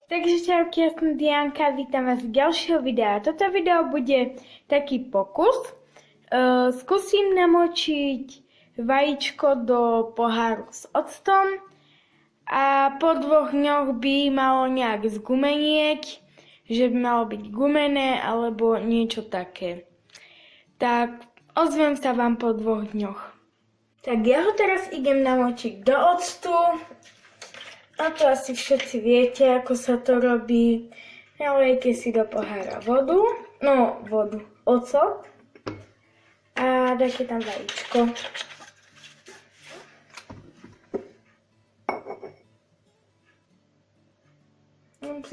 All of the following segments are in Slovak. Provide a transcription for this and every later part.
Takže čauky, ja som Dianka, vítam vás z ďalšieho videa. Toto video bude taký pokus. Skúsim namočiť vajíčko do poháru s octom a po 2 dňoch by malo nejak zgumenieť, že by malo byť gumené alebo niečo také. Tak ozvem sa vám po 2 dňoch. Tak ja ho teraz idem namočiť do octu. A to asi všetci viete, ako sa to robí. Nalejte si do pohára ocot a dáte tam vajíčko.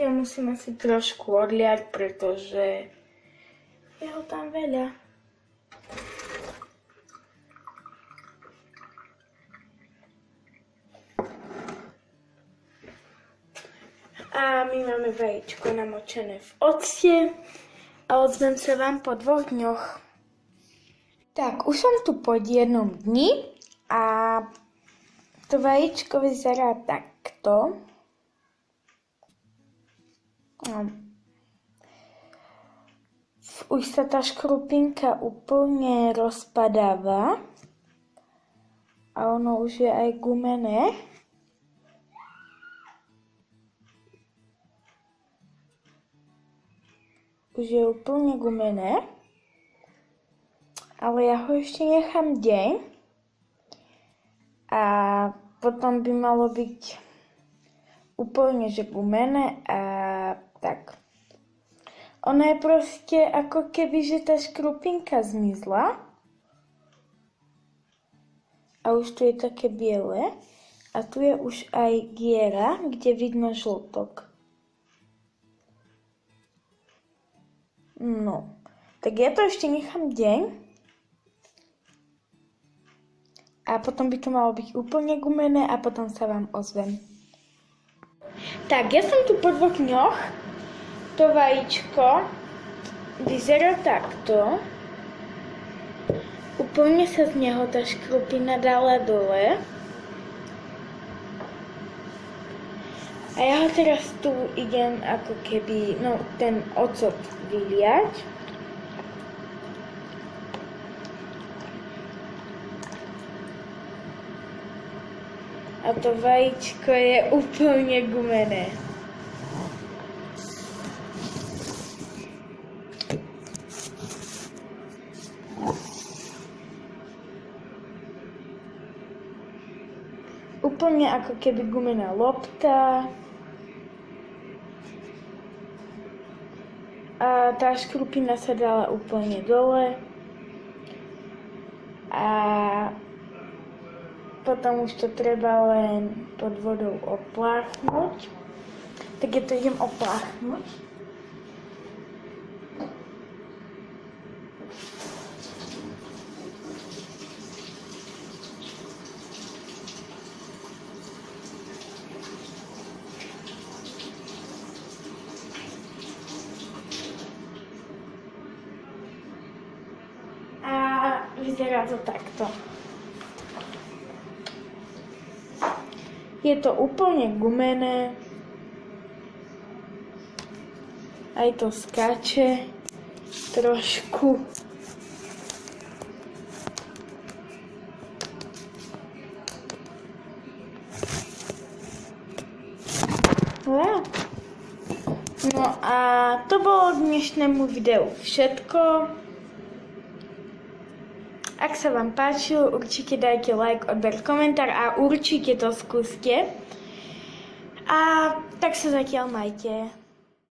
Musíme si trošku odliať, pretože je ho tam veľa. A my máme vajíčko namočené v octe a ozvem sa vám po 2 dňoch. Tak, už som tu po 1 dni a to vajíčko vyzerá takto. Už sa tá škrupinka úplne rozpadáva a ono už je aj gumené. Už je úplne gumené, ale ja ho ešte nechám deň a potom by malo byť úplne že gumené a tak. Ono je proste ako keby, že tá škrupinka zmizla a už tu je také biele a tu je už aj diera, kde vidno žltok. No, tak ja to ešte nechám deň a potom by to malo byť úplne gumené a potom sa vám ozvem. Tak, ja som tu po 2 dňoch, to vajíčko vyzerá takto. Úplne sa z neho tá škrupina dala dole. A ja ho teraz tu idem ako keby, ten ocot vyliať. A to vajíčko je úplne gumené. Úplne ako keby gumená lopta. A tá škrupina sa dala úplne dole. A potom už to treba len pod vodou opláchnuť. Tak ja to idem opláchnuť. Vyzerá to takto. Je to úplne gumené. Aj to skáče trošku. No a to bolo k dnešnému videu všetko. Ak sa vám páčilo, určite dajte like, odber, komentár a určite to skúste. A tak sa zatiaľ majte.